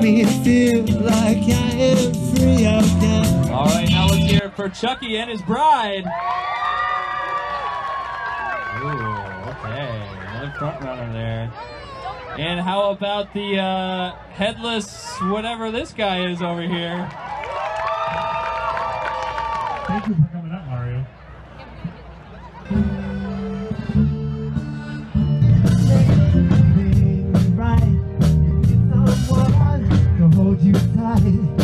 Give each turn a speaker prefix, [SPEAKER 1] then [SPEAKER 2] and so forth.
[SPEAKER 1] me feel like I am free again.
[SPEAKER 2] All right, now let's hear it for Chucky and his bride. Ooh, okay, another front runner there. And how about the headless whatever this guy is over here?
[SPEAKER 3] Thank you for coming up, Mario.
[SPEAKER 1] Right, someone to hold you tight.